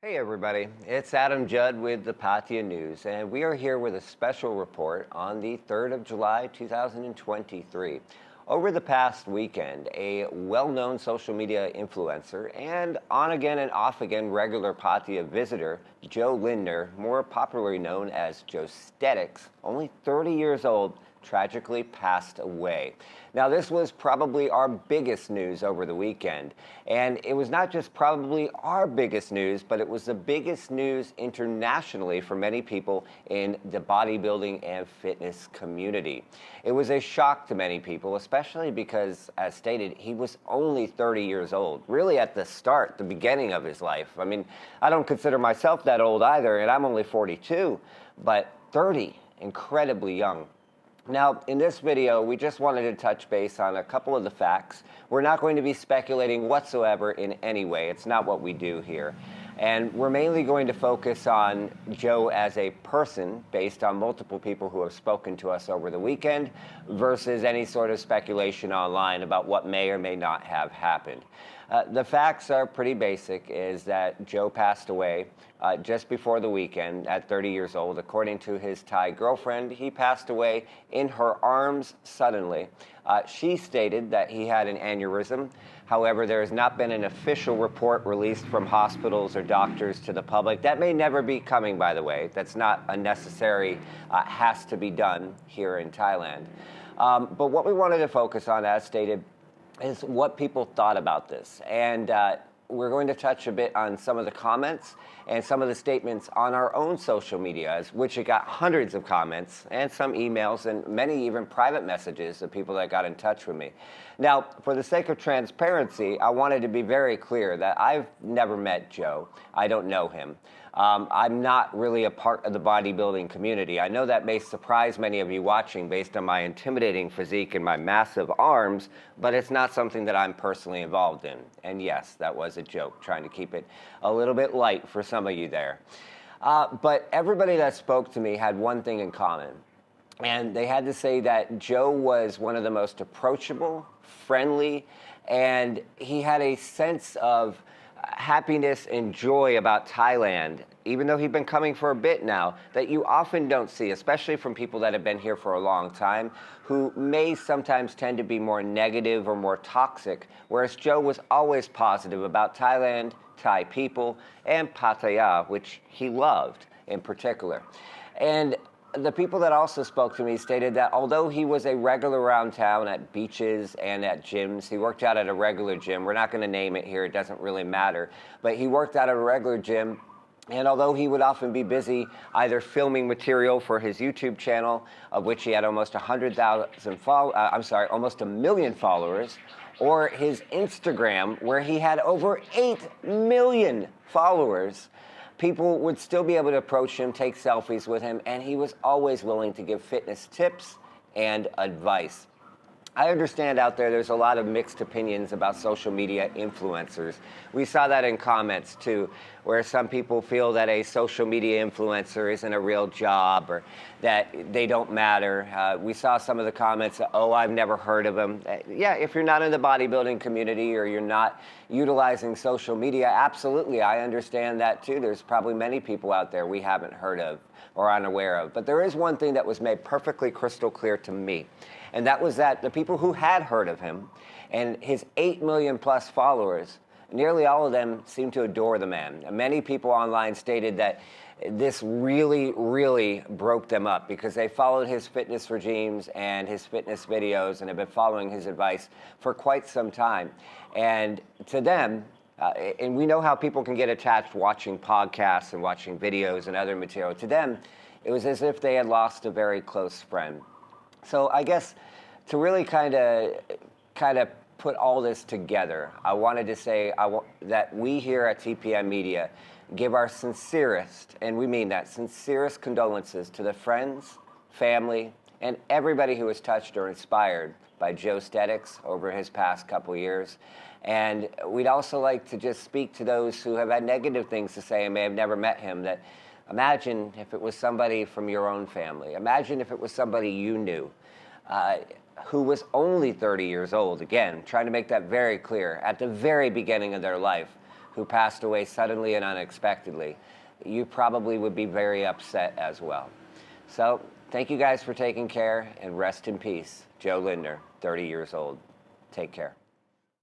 Hey everybody, it's Adam Judd with the Pattaya News, and we are here with a special report on the 3rd of July 2023. Over the past weekend, a well-known social media influencer and on-again and off-again regular Pattaya visitor, Jo Lindner, more popularly known as Joesthetics, only 30 years old, tragically passed away. Now, this was probably our biggest news over the weekend. And it was not just probably our biggest news, but it was the biggest news internationally for many people in the bodybuilding and fitness community. It was a shock to many people, especially because, as stated, he was only 30 years old, really at the start, the beginning of his life. I mean, I don't consider myself that old either, and I'm only 42, but 30, incredibly young. Now, in this video, we just wanted to touch base on a couple of the facts. We're not going to be speculating whatsoever in any way. It's not what we do here. And we're mainly going to focus on Jo as a person based on multiple people who have spoken to us over the weekend versus any sort of speculation online about what may or may not have happened. The facts are pretty basic, is that Jo passed away just before the weekend at 30 years old. According to his Thai girlfriend, he passed away in her arms suddenly. She stated that he had an aneurysm. However, there has not been an official report released from hospitals or doctors to the public. That may never be coming, by the way. That's not a necessary, has to be done here in Thailand. But what we wanted to focus on, as stated, is what people thought about this. And we're going to touch a bit on some of the comments and some of the statements on our own social media, which it got hundreds of comments and some emails and many even private messages of people that got in touch with me. Now, for the sake of transparency, I wanted to be very clear that I've never met Jo. I don't know him. I'm not really a part of the bodybuilding community. I know that may surprise many of you watching based on my intimidating physique and my massive arms, but it's not something that I'm personally involved in. And yes, that was a joke, trying to keep it a little bit light for some of you there. But everybody that spoke to me had one thing in common. And they had to say that Jo was one of the most approachable, friendly, and he had a sense of happiness and joy about Thailand, even though he'd been coming for a bit now, that you often don't see, especially from people that have been here for a long time, who may sometimes tend to be more negative or more toxic, whereas Jo was always positive about Thailand, Thai people, and Pattaya, which he loved in particular. And the people that also spoke to me stated that although he was a regular around town at beaches and at gyms, he worked out at a regular gym. We're not going to name it here. It doesn't really matter. But he worked out at a regular gym. And although he would often be busy either filming material for his YouTube channel, of which he had almost 100,000 almost 1 million followers, or his Instagram, where he had over 8 million followers, people would still be able to approach him, take selfies with him, and he was always willing to give fitness tips and advice. I understand out there's a lot of mixed opinions about social media influencers. We saw that in comments too, where some people feel that a social media influencer isn't a real job or that they don't matter. We saw some of the comments, oh, I've never heard of him. Yeah, if you're not in the bodybuilding community or you're not utilizing social media, absolutely, I understand that too. There's probably many people out there we haven't heard of or unaware of. But there is one thing that was made perfectly crystal clear to me. And that was that the people who had heard of him and his 8 million plus followers, nearly all of them seemed to adore the man. And many people online stated that this really, really broke them up because they followed his fitness regimes and his fitness videos and have been following his advice for quite some time. And to them, and we know how people can get attached watching podcasts and watching videos and other material. To them, it was as if they had lost a very close friend. So I guess to really kind of put all this together, I wanted to say that we here at TPM Media give our sincerest, and we mean that, sincerest condolences to the friends, family, and everybody who was touched or inspired by Joesthetics over his past couple years. And we'd also like to just speak to those who have had negative things to say and may have never met him, that imagine if it was somebody from your own family. Imagine if it was somebody you knew who was only 30 years old, again, trying to make that very clear, at the very beginning of their life, who passed away suddenly and unexpectedly, you probably would be very upset as well. So thank you guys for taking care, and rest in peace. Jo Lindner, 30 years old. Take care.